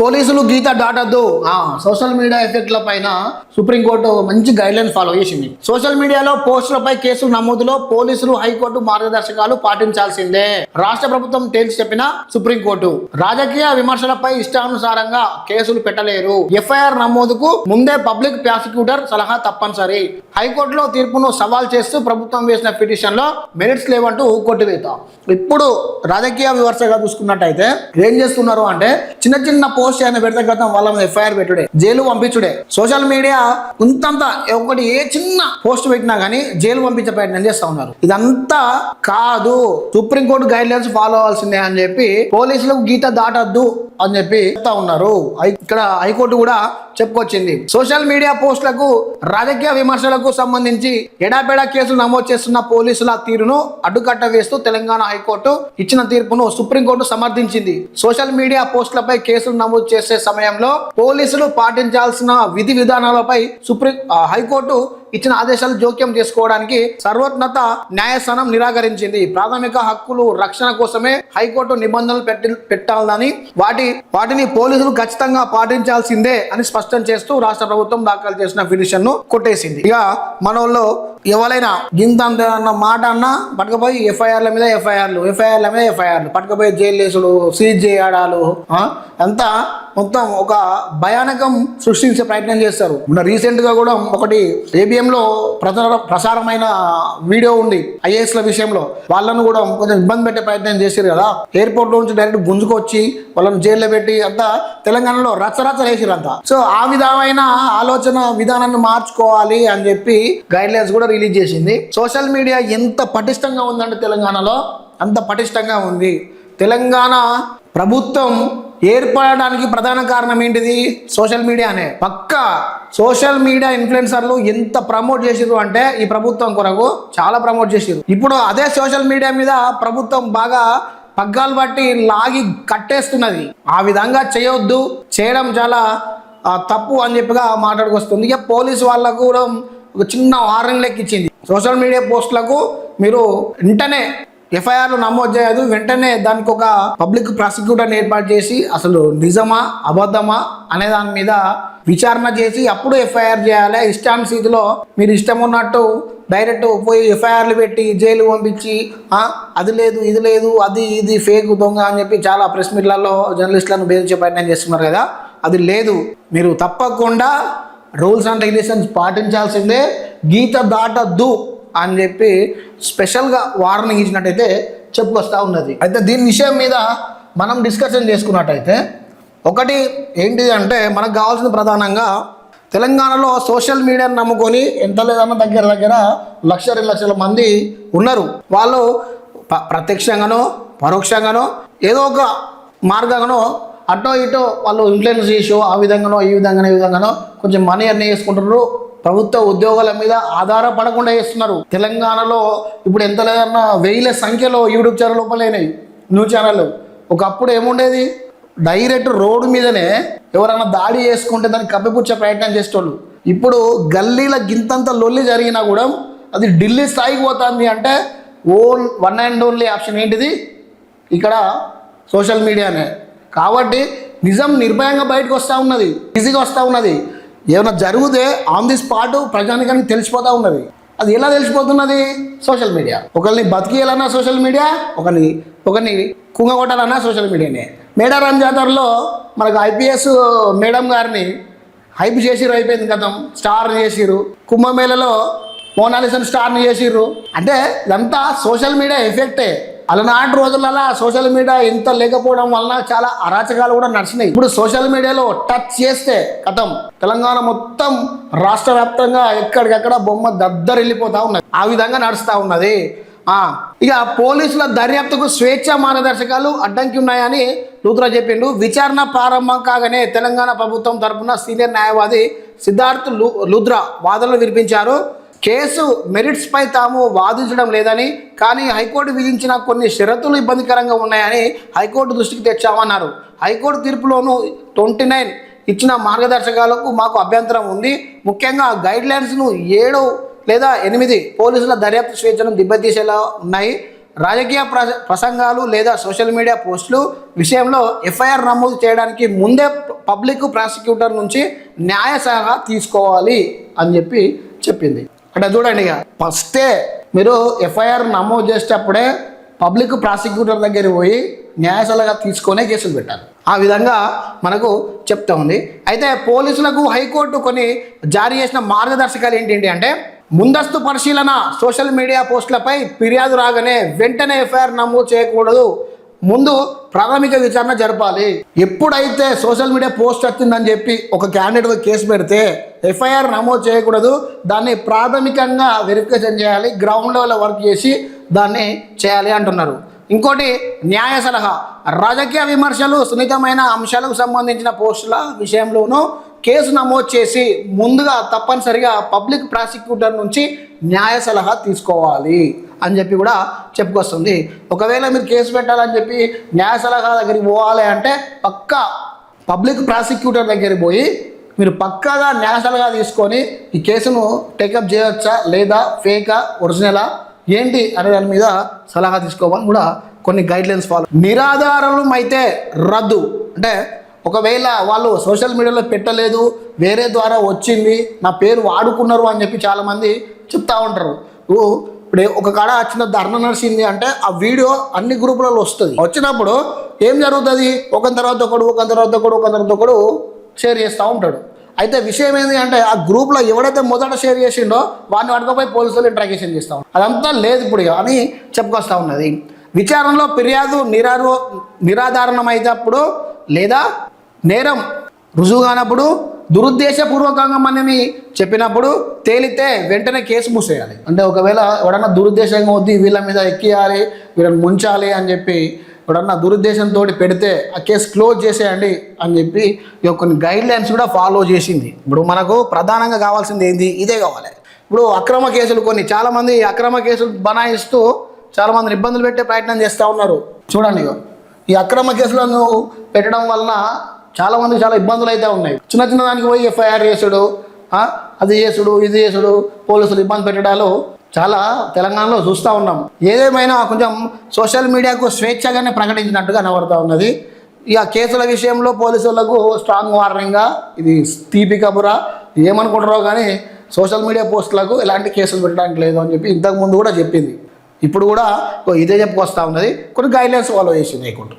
పోలీసులు గీత దాటద్దు. Social media ఎఫెక్ట్ల పైన supreme court మంచి గైడ్ లైన్స్ ఫాలో చేసింది. సోషల్ మీడియాలో పోస్టులపై కేసులు నమోదులో పోలీసులు హైకోర్టు మార్గదర్శకాలు పాటించాల్సిందే రాష్ట్ర ప్రభుత్వం తేల్చి చెప్పిన సుప్రీంకోర్టు. రాజకీయ విమర్శలపై ఇష్టానుసారంగా కేసులు పెట్టలేరు. ఎఫ్ఐఆర్ నమోదుకు ముందే పబ్లిక్ ప్రాసిక్యూటర్ సలహా తప్పనిసరి. హైకోర్టులో తీర్పును సవాల్ చేస్తూ ప్రభుత్వం వేసిన పిటిషన్ లో మెరిట్స్ లేవంటూ కొట్టివేత. ఇప్పుడు రాజకీయ విమర్శగా చూసుకున్నట్టయితే ఏం చేస్తున్నారు అంటే చిన్న చిన్న పోస్ట్ అయిన పెడితే గతం వాళ్ళ మీద ఎఫ్ఐఆర్ పెట్టుడే, జైలు పంపించుడే. సోషల్ మీడియా ఇంతంత ఒకటి ఏ చిన్న పోస్ట్ పెట్టినా గానీ జైలు పంపించే ప్రయత్నం చేస్తా ఉన్నారు. ఇదంతా కాదు, సుప్రీంకోర్టు గైడ్ లైన్స్ ఫాలో అవ్వాల్సిందే అని చెప్పి పోలీసులకు గీత దాటద్దు అని చెప్పి చెప్తా ఉన్నారు. ఇక్కడ హైకోర్టు కూడా చెప్పుకొచ్చింది. సోషల్ మీడియా పోస్టులకు రాజకీయ విమర్శలకు సంబంధించి ఎడాపెడా కేసులు నమోదు చేస్తున్న పోలీసుల తీరును అడ్డుకట్ట వేస్తూ తెలంగాణ హైకోర్టు ఇచ్చిన తీర్పును సుప్రీంకోర్టు సమర్థించింది. సోషల్ మీడియా పోస్టులపై కేసులు నమోదు చేసే సమయంలో పోలీసులు పాటించాల్సిన విధి విధానాలపై హైకోర్టు ఇచ్చిన ఆదేశాలు జోక్యం చేసుకోవడానికి సర్వోన్నత న్యాయస్థానం నిరాకరించింది. ప్రాథమిక హక్కులు రక్షణ కోసమే హైకోర్టు నిబంధనలు పెట్టాలని వాటిని పోలీసులు ఖచ్చితంగా పాటించాల్సిందే అని స్పష్టం చేస్తూ రాష్ట్ర ప్రభుత్వం దాఖలు చేసిన పిటిషన్ ను కొట్టేసింది. ఇక మన వాళ్ళు ఎవరైనా గింత అన్న మాట అన్నా పట్టుకపోయి ఎఫ్ఐఆర్ల మీద ఎఫ్ఐఆర్లు పట్టుకపోయి జైలు వేసుడు, సీజ్ చేయడాలు అంతా మొత్తం ఒక భయానకం సృష్టించే ప్రయత్నం చేస్తారు. రీసెంట్ గా కూడా ఒకటి ఏబిఎం లో ప్రసారమైన వీడియో ఉంది ఐఏఎస్ ల విషయంలో. వాళ్ళను కూడా కొంచెం ఇబ్బంది పెట్టే ప్రయత్నం చేశారు కదా. ఎయిర్పోర్ట్ లో నుంచి డైరెక్ట్ గుంజుకొచ్చి వాళ్ళని జైల్లో పెట్టి అంతా తెలంగాణలో రచ్చరచ్చ వేసిరంతా. సో ఆ విధమైన ఆలోచన విధానాన్ని మార్చుకోవాలి అని చెప్పి గైడ్ లైన్స్ కూడా రిలీజ్ చేసింది. సోషల్ మీడియా ఎంత పటిష్టంగా ఉందంటే తెలంగాణలో అంత పటిష్టంగా ఉంది. తెలంగాణ ప్రభుత్వం ఏర్పడడానికి ప్రధాన కారణం ఏంటిది? సోషల్ మీడియానే. పక్కా సోషల్ మీడియా ఇన్ఫ్లుయెన్సర్లు ఎంత ప్రమోట్ చేసిరు అంటే ఈ ప్రభుత్వం కొరకు చాలా ప్రమోట్ చేసిరు. ఇప్పుడు అదే సోషల్ మీడియా మీద ప్రభుత్వం బాగా పగ్గాలు బట్టి లాగి కట్టేస్తున్నది. ఆ విధంగా చేయొద్దు, చేయడం చాలా తప్పు అని చెప్పిగా మాట్లాడుకొస్తుంది. ఇక పోలీసు వాళ్ళకు కూడా ఒక చిన్న వార్నింగ్ లెక్క ఇచ్చింది. సోషల్ మీడియా పోస్టులకు మీరు వెంటనే ఎఫ్ఐఆర్లు నమోదు చేయదు, వెంటనే దానికి ఒక పబ్లిక్ ప్రాసిక్యూటర్ని ఏర్పాటు చేసి అసలు నిజమా అబద్ధమా అనే దాని మీద విచారణ చేసి అప్పుడు ఎఫ్ఐఆర్ చేయాలి. ఇష్టానురీతిలో మీరు ఇష్టం ఉన్నట్టు డైరెక్ట్ పోయి ఎఫ్ఐఆర్లు పెట్టి జైలు పంపించి అది లేదు ఇది లేదు అది ఇది ఫేక్ దొంగ అని చెప్పి చాలా ప్రెస్ మీట్లలో జర్నలిస్టులను బెదిరించే ప్రయత్నం చేస్తున్నారు కదా. అది లేదు. మీరు తప్పకుండా రూల్స్ అండ్ రెగ్యులేషన్స్ పాటించాల్సిందే, గీత దాటద్దు అని చెప్పి స్పెషల్గా వార్నింగ్ ఇచ్చినట్టయితే చెప్పుకొస్తూ ఉన్నది. అయితే దీని విషయం మీద మనం డిస్కషన్ చేసుకున్నట్టయితే ఒకటి ఏంటిది అంటే మనకు కావాల్సిన ప్రధానంగా తెలంగాణలో సోషల్ మీడియాను నమ్ముకొని ఎంత లేదన్నా దగ్గర 1-2 లక్షల మంది ఉన్నారు. వాళ్ళు ప్రత్యక్షంగానో పరోక్షంగానో ఏదో ఒక మార్గంగానో అటో ఇటో వాళ్ళు ఇన్ఫ్లుయెన్స్ చేసో ఆ విధంగానో ఈ విధంగానో కొంచెం మనీ అన్నీ వేసుకుంటున్నారు. ప్రభుత్వ ఉద్యోగాల మీద ఆధారపడకుండా చేస్తున్నారు. తెలంగాణలో ఇప్పుడు ఎంత లేదన్నా 1000 సంఖ్యలో యూట్యూబ్ ఛానల్ లోపలైనాయి, న్యూస్ ఛానల్. ఒకప్పుడు ఏముండేది, డైరెక్ట్ రోడ్డు మీదనే ఎవరైనా దాడి చేసుకుంటే దాన్ని కప్పిపుచ్చే ప్రయత్నం చేసేటోళ్ళు. ఇప్పుడు గల్లీల గింతంత లొల్లి జరిగినా కూడా అది ఢిల్లీ స్థాయికి పోతుంది అంటే వన్ అండ్ ఓన్లీ ఆప్షన్ ఏంటిది? ఇక్కడ సోషల్ మీడియానే. కాబట్టి నిజం నిర్భయంగా బయటకు వస్తూ ఉన్నది, ఈజీగా వస్తూ ఉన్నది. ఏమైనా జరిగితే ఆన్ ది స్పాట్ ప్రజానికానికి తెలిసిపోతూ ఉన్నది. అది ఎలా తెలిసిపోతున్నది? Social media. ఒకరిని బతికేయాలన్నా సోషల్ మీడియా, ఒకరిని కుంగగొట్టాలన్నా సోషల్ మీడియానే. మేడారం జాతరలో మనకు ఐపీఎస్ మేడం గారిని హైప్ చేసిర్రు, అయిపోయింది గతం, స్టార్ చేసిర్రు. కుంభమేళలో మోనాలిసన్ స్టార్ని చేసిర్రు. అంటే ఇదంతా సోషల్ మీడియా ఎఫెక్టే. అలనాటి రోజులలో సోషల్ మీడియా ఇంత లేకపోవడం వలన చాలా అరాచకాలు కూడా నడిచినాయి. ఇప్పుడు సోషల్ మీడియాలో టచ్ చేస్తే కథం తెలంగాణ మొత్తం రాష్ట్ర వ్యాప్తంగా ఎక్కడికక్కడ బొమ్మ దద్దరిల్లిపోతా ఉన్నది. ఆ విధంగా నడుస్తూ ఉన్నది. ఇక పోలీసుల దర్యాప్తుకు స్వేచ్ఛ మార్గదర్శకాలు అడ్డంకి ఉన్నాయని లూత్రా చెప్పిండు. విచారణ ప్రారంభం కాగానే తెలంగాణ ప్రభుత్వం తరపున సీనియర్ న్యాయవాది సిద్ధార్థ్ లూత్రా వాదనలు వినిపించారు. కేసు మెరిట్స్ పై తాము వాదించడం లేదని, కానీ హైకోర్టు విధించిన కొన్ని షరతులు ఇబ్బందికరంగా ఉన్నాయని హైకోర్టు దృష్టికి తెచ్చామన్నారు. హైకోర్టు తీర్పులోనూ 29 ఇచ్చిన మార్గదర్శకాలకు మాకు అభ్యంతరం ఉంది. ముఖ్యంగా గైడ్ లైన్స్ను 7 లేదా 8 పోలీసుల దర్యాప్తు స్వేచ్ఛను దెబ్బతీసేలా ఉన్నాయి. రాజకీయ ప్రసంగాలు లేదా సోషల్ మీడియా పోస్టులు విషయంలో ఎఫ్ఐఆర్ నమోదు చేయడానికి ముందే పబ్లిక్ ప్రాసిక్యూటర్ నుంచి న్యాయ సలహా తీసుకోవాలి అని చెప్పింది. అంటే చూడండి, ఇక ఫస్టే మీరు ఎఫ్ఐఆర్ నమోదు చేసేటప్పుడే పబ్లిక్ ప్రాసిక్యూటర్ దగ్గర పోయి న్యాయ సలహా తీసుకొనే కేసులు పెట్టాలి. ఆ విధంగా మనకు చెప్తా ఉంది. అయితే పోలీసులకు హైకోర్టు కొన్ని జారీ చేసిన మార్గదర్శకాలు ఏంటి అంటే, ముందస్తు పరిశీలన, సోషల్ మీడియా పోస్టులపై ఫిర్యాదు రాగానే వెంటనే ఎఫ్ఐఆర్ నమోదు చేయకూడదు, ముందు ప్రాథమిక విచారణ జరపాలి. ఎప్పుడైతే సోషల్ మీడియా పోస్ట్ వచ్చిందని చెప్పి ఒక క్యాండిడేట్ కేసు పెడితే ఎఫ్ఐఆర్ నమోదు చేయకూడదు, దాన్ని ప్రాథమికంగా వెరిఫికేషన్ చేయాలి, గ్రౌండ్ లెవెల్ వర్క్ చేసి దాన్ని చేయాలి అంటున్నారు. ఇంకోటి న్యాయ సలహా, రాజకీయ విమర్శలు, సున్నితమైన అంశాలకు సంబంధించిన పోస్టుల విషయంలోనూ కేసు నమోదు చేసి ముందుగా తప్పనిసరిగా పబ్లిక్ ప్రాసిక్యూటర్ నుంచి న్యాయ సలహా తీసుకోవాలి అని చెప్పి కూడా చెప్పుకొస్తుంది. ఒకవేళ మీరు కేసు పెట్టాలని చెప్పి న్యాయ సలహా దగ్గరికి పోవాలి అంటే పక్కా పబ్లిక్ ప్రాసిక్యూటర్ దగ్గరికి పోయి మీరు పక్కాగా న్యాయ సలహా తీసుకొని ఈ కేసును టేకప్ చేయవచ్చా లేదా ఫేకా ఒరిజినలా ఏంటి అనే దాని మీద సలహా తీసుకోవాలని కూడా కొన్ని గైడ్లైన్స్ ఫాలో. నిరాధారం అయితే రద్దు, అంటే ఒకవేళ వాళ్ళు సోషల్ మీడియాలో పెట్టలేదు, వేరే ద్వారా వచ్చింది, నా పేరు వాడుకున్నారు అని చెప్పి చాలామంది చెప్తా ఉంటారు. ఇప్పుడు ఒక కాడ వచ్చిన ధర్నా నడిచింది అంటే ఆ వీడియో అన్ని గ్రూపులలో వస్తుంది. వచ్చినప్పుడు ఏం జరుగుతుంది, ఒకరి తర్వాత ఒకడు షేర్ చేస్తూ ఉంటాడు. అయితే విషయం ఏంటి అంటే ఆ గ్రూప్లో ఎవడైతే మొదట షేర్ చేసిండో వాడిని పట్టుకపోయి పోలీసులు ఇంట్రాగేషన్ చేస్తాం. అదంతా లేదు ఇప్పుడు అని చెప్పుకొస్తూ ఉన్నది. విచారణలో ఫిర్యాదు నిరాధారణమైనప్పుడు లేదా నేరం రుజువు కానప్పుడు, దురుద్దేశపూర్వకంగా మనని చెప్పినప్పుడు తేలితే వెంటనే కేసు మూసేయాలి. అంటే ఒకవేళ ఎవడన్నా దురుద్దేశంగా వద్ది వీళ్ళ మీద ఎక్కియాలి, వీళ్ళని ముంచాలి అని చెప్పి ఎవడన్నా దురుద్దేశంతో పెడితే ఆ కేసు క్లోజ్ చేసేయండి అని చెప్పి కొన్ని గైడ్లైన్స్ కూడా ఫాలో చేసింది. ఇప్పుడు మనకు ప్రధానంగా కావాల్సింది ఏంది, ఇదే కావాలి. ఇప్పుడు అక్రమ కేసులు చాలామంది అక్రమ కేసులు బనాయిస్తూ చాలామందిని ఇబ్బందులు పెట్టే ప్రయత్నం చేస్తూ ఉన్నారు. చూడండి, ఈ అక్రమ కేసులను పెట్టడం వలన చాలామందికి చాలా ఇబ్బందులు అయితే ఉన్నాయి. చిన్న దానికి పోయి ఎఫ్ఐఆర్ చేసుడు, అది చేసుడు, ఇది చేసుడు, పోలీసులు ఇబ్బంది పెట్టడాలు చాలా తెలంగాణలో చూస్తూ ఉన్నాం. ఏదేమైనా కొంచెం సోషల్ మీడియాకు స్వేచ్ఛగానే ప్రకటించినట్టుగా కనబడుతూ ఉన్నది. ఇక కేసుల విషయంలో పోలీసులకు స్ట్రాంగ్ వార్నింగ్గా ఇది తీపి కబురా ఏమనుకుంటారో కానీ సోషల్ మీడియా పోస్టులకు ఎలాంటి కేసులు పెట్టడానికి లేదు అని చెప్పి ఇంతకుముందు కూడా చెప్పింది. ఇప్పుడు కూడా ఇదే చెప్పుకొస్తూ ఉన్నది. కొన్ని గైడ్లైన్స్ ఫాలో చేసింది హైకోర్టు.